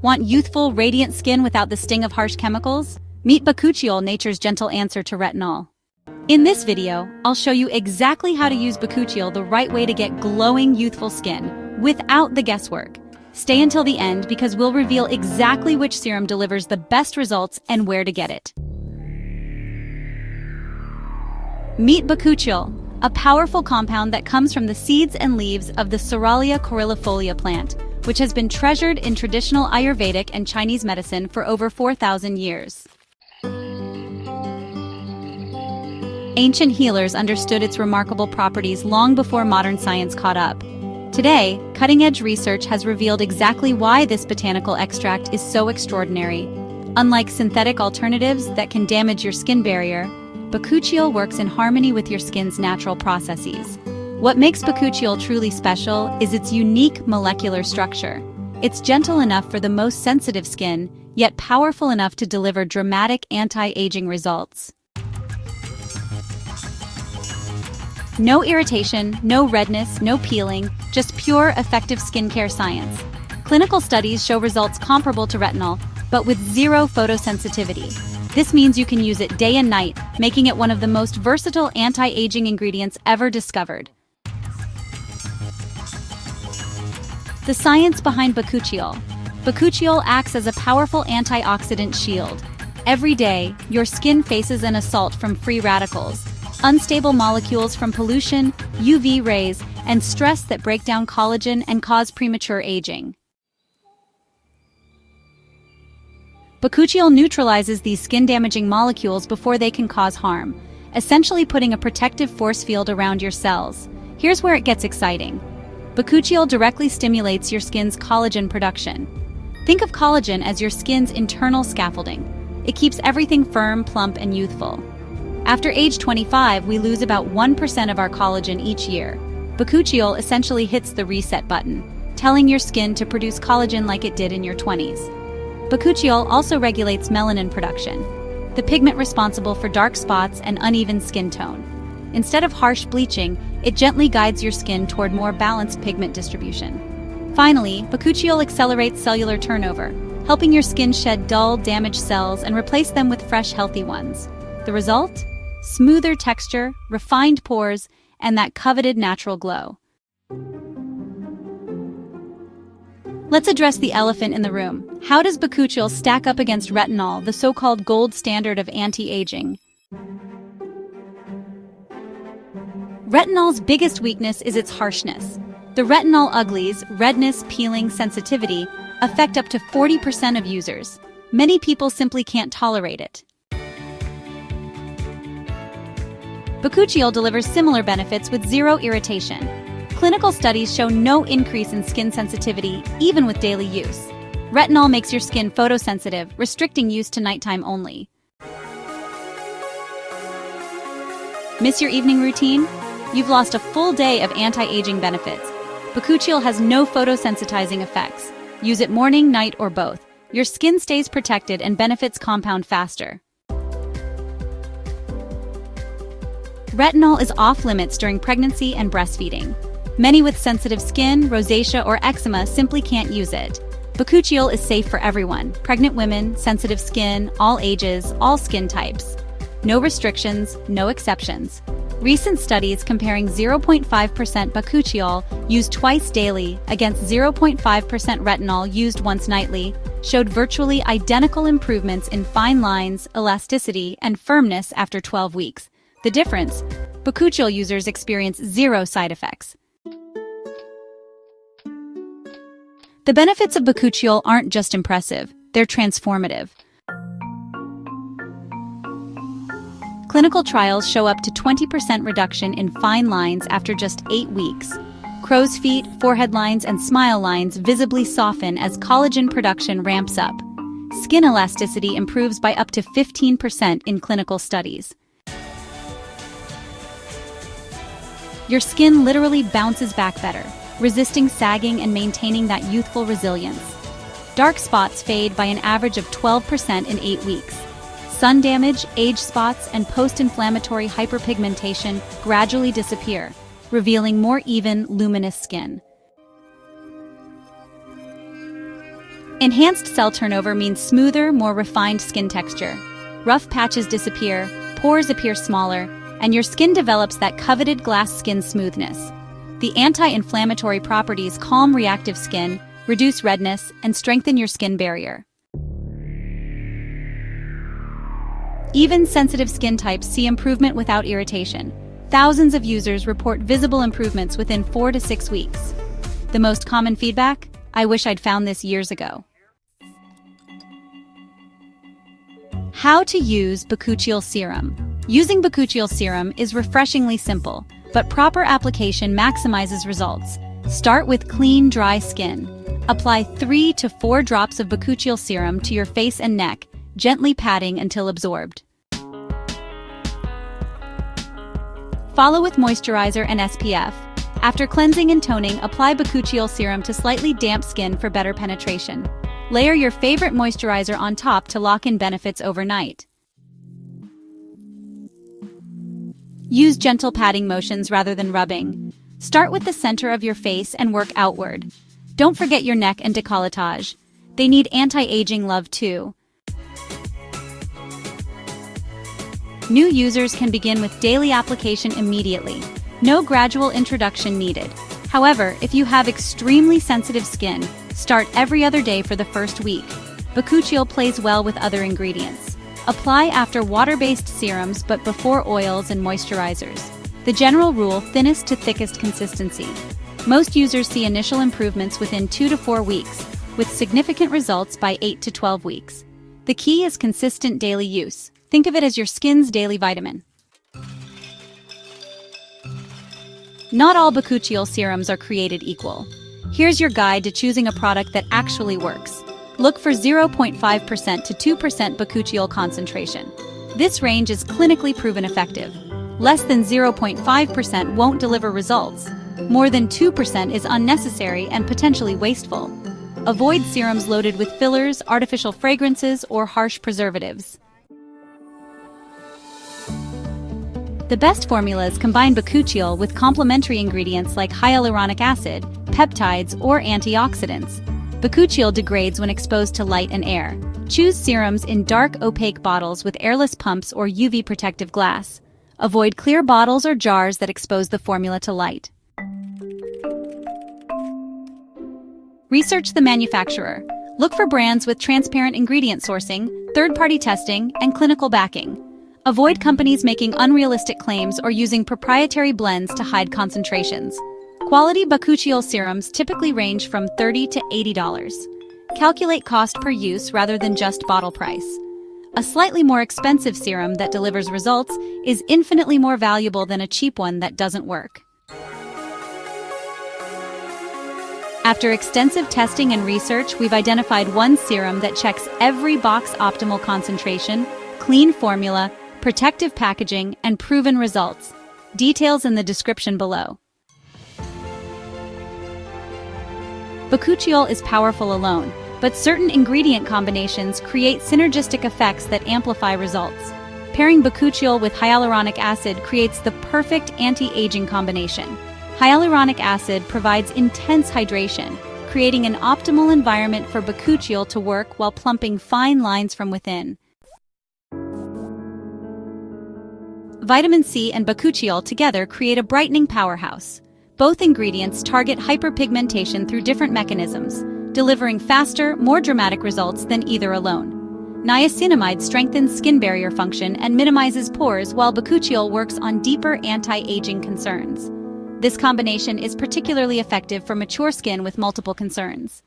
Want youthful, radiant skin without the sting of harsh chemicals? Meet Bakuchiol, nature's gentle answer to retinol. In this video, I'll show you exactly how to use Bakuchiol the right way to get glowing, youthful skin, without the guesswork. Stay until the end because we'll reveal exactly which serum delivers the best results and where to get it. Meet Bakuchiol, a powerful compound that comes from the seeds and leaves of the Soralia coryllifolia plant, which has been treasured in traditional Ayurvedic and Chinese medicine for over 4,000 years. Ancient healers understood its remarkable properties long before modern science caught up. Today, cutting-edge research has revealed exactly why this botanical extract is so extraordinary. Unlike synthetic alternatives that can damage your skin barrier, Bakuchiol works in harmony with your skin's natural processes. What makes Bakuchiol truly special is its unique molecular structure. It's gentle enough for the most sensitive skin, yet powerful enough to deliver dramatic anti-aging results. No irritation, no redness, no peeling, just pure, effective skincare science. Clinical studies show results comparable to retinol, but with zero photosensitivity. This means you can use it day and night, making it one of the most versatile anti-aging ingredients ever discovered. The science behind Bakuchiol. Bakuchiol acts as a powerful antioxidant shield. Every day, your skin faces an assault from free radicals, unstable molecules from pollution, UV rays, and stress that break down collagen and cause premature aging. Bakuchiol neutralizes these skin-damaging molecules before they can cause harm, essentially putting a protective force field around your cells. Here's where it gets exciting. Bakuchiol directly stimulates your skin's collagen production. Think of collagen as your skin's internal scaffolding. It keeps everything firm, plump, and youthful. After age 25, we lose about 1% of our collagen each year. Bakuchiol essentially hits the reset button, telling your skin to produce collagen like it did in your 20s. Bakuchiol also regulates melanin production, the pigment responsible for dark spots and uneven skin tone. Instead of harsh bleaching, it gently guides your skin toward more balanced pigment distribution. Finally, Bakuchiol accelerates cellular turnover, helping your skin shed dull, damaged cells and replace them with fresh, healthy ones. The result? Smoother texture, refined pores, and that coveted natural glow. Let's address the elephant in the room. How does Bakuchiol stack up against retinol, the so-called gold standard of anti-aging? Retinol's biggest weakness is its harshness. The retinol uglies, redness, peeling, sensitivity, affect up to 40% of users. Many people simply can't tolerate it. Bakuchiol delivers similar benefits with zero irritation. Clinical studies show no increase in skin sensitivity, even with daily use. Retinol makes your skin photosensitive, restricting use to nighttime only. Miss your evening routine? You've lost a full day of anti-aging benefits. Bakuchiol has no photosensitizing effects. Use it morning, night, or both. Your skin stays protected and benefits compound faster. Retinol is off-limits during pregnancy and breastfeeding. Many with sensitive skin, rosacea, or eczema simply can't use it. Bakuchiol is safe for everyone: pregnant women, sensitive skin, all ages, all skin types. No restrictions, no exceptions. Recent studies comparing 0.5% Bakuchiol used twice daily against 0.5% retinol used once nightly showed virtually identical improvements in fine lines, elasticity, and firmness after 12 weeks. The difference? Bakuchiol users experience zero side effects. The benefits of Bakuchiol aren't just impressive, they're transformative. Clinical trials show up to 20% reduction in fine lines after just 8 weeks. Crow's feet, forehead lines, and smile lines visibly soften as collagen production ramps up. Skin elasticity improves by up to 15% in clinical studies. Your skin literally bounces back better, resisting sagging and maintaining that youthful resilience. Dark spots fade by an average of 12% in 8 weeks. Sun damage, age spots, and post-inflammatory hyperpigmentation gradually disappear, revealing more even, luminous skin. Enhanced cell turnover means smoother, more refined skin texture. Rough patches disappear, pores appear smaller, and your skin develops that coveted glass skin smoothness. The anti-inflammatory properties calm reactive skin, reduce redness, and strengthen your skin barrier. Even sensitive skin types see improvement without irritation. Thousands of users report visible improvements within 4 to 6 weeks. The most common feedback? I wish I'd found this years ago. How to use Bakuchiol Serum. Using Bakuchiol Serum is refreshingly simple, but proper application maximizes results. Start with clean, dry skin. Apply 3 to 4 drops of Bakuchiol Serum to your face and neck, gently patting until absorbed. Follow with moisturizer and SPF. After cleansing and toning, apply Bakuchiol Serum to slightly damp skin for better penetration. Layer your favorite moisturizer on top to lock in benefits overnight. Use gentle patting motions rather than rubbing. Start with the center of your face and work outward. Don't forget your neck and décolletage. They need anti-aging love too. New users can begin with daily application immediately. No gradual introduction needed. However, if you have extremely sensitive skin, start every other day for the first week. Bakuchiol plays well with other ingredients. Apply after water-based serums but before oils and moisturizers. The general rule, thinnest to thickest consistency. Most users see initial improvements within 2 to 4 weeks, with significant results by 8 to 12 weeks. The key is consistent daily use. Think of it as your skin's daily vitamin. Not all Bakuchiol serums are created equal. Here's your guide to choosing a product that actually works. Look for 0.5% to 2% Bakuchiol concentration. This range is clinically proven effective. Less than 0.5% won't deliver results. More than 2% is unnecessary and potentially wasteful. Avoid serums loaded with fillers, artificial fragrances, or harsh preservatives. The best formulas combine Bakuchiol with complementary ingredients like hyaluronic acid, peptides, or antioxidants. Bakuchiol degrades when exposed to light and air. Choose serums in dark, opaque bottles with airless pumps or UV protective glass. Avoid clear bottles or jars that expose the formula to light. Research the manufacturer. Look for brands with transparent ingredient sourcing, third-party testing, and clinical backing. Avoid companies making unrealistic claims or using proprietary blends to hide concentrations. Quality Bakuchiol serums typically range from $30 to $80. Calculate cost per use rather than just bottle price. A slightly more expensive serum that delivers results is infinitely more valuable than a cheap one that doesn't work. After extensive testing and research, we've identified one serum that checks every box: optimal concentration, clean formula, protective packaging, and proven results. Details in the description below. Bakuchiol is powerful alone, but certain ingredient combinations create synergistic effects that amplify results. Pairing Bakuchiol with hyaluronic acid creates the perfect anti-aging combination. Hyaluronic acid provides intense hydration, creating an optimal environment for Bakuchiol to work while plumping fine lines from within. Vitamin C and Bakuchiol together create a brightening powerhouse. Both ingredients target hyperpigmentation through different mechanisms, delivering faster, more dramatic results than either alone. Niacinamide strengthens skin barrier function and minimizes pores, while Bakuchiol works on deeper anti-aging concerns. This combination is particularly effective for mature skin with multiple concerns.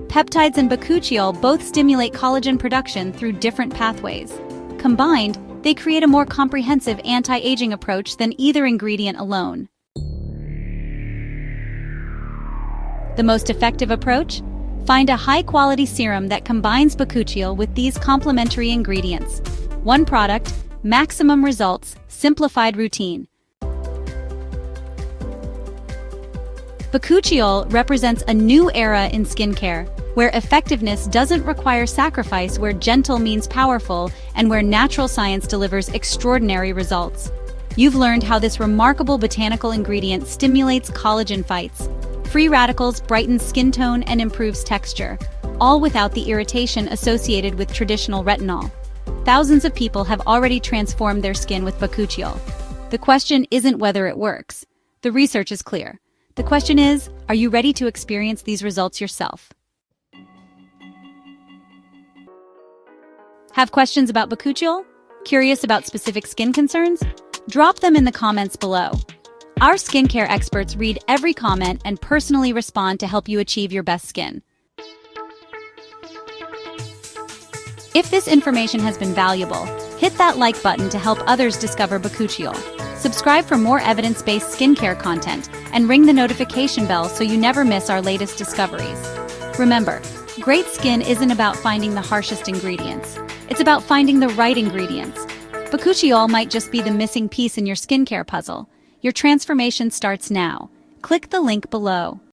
Peptides and Bakuchiol both stimulate collagen production through different pathways. Combined, they create a more comprehensive anti-aging approach than either ingredient alone. The most effective approach? Find a high-quality serum that combines Bakuchiol with these complementary ingredients. One product, maximum results, simplified routine. Bakuchiol represents a new era in skincare, where effectiveness doesn't require sacrifice, where gentle means powerful, and where natural science delivers extraordinary results. You've learned how this remarkable botanical ingredient stimulates collagen fights. Free radicals brightens skin tone and improves texture, all without the irritation associated with traditional retinol. Thousands of people have already transformed their skin with Bakuchiol. The question isn't whether it works. The research is clear. The question is, are you ready to experience these results yourself? Have questions about Bakuchiol? Curious about specific skin concerns? Drop them in the comments below. Our skincare experts read every comment and personally respond to help you achieve your best skin. If this information has been valuable, hit that like button to help others discover Bakuchiol. Subscribe for more evidence-based skincare content and ring the notification bell so you never miss our latest discoveries. Remember, great skin isn't about finding the harshest ingredients. It's about finding the right ingredients. Bakuchiol might just be the missing piece in your skincare puzzle. Your transformation starts now. Click the link below.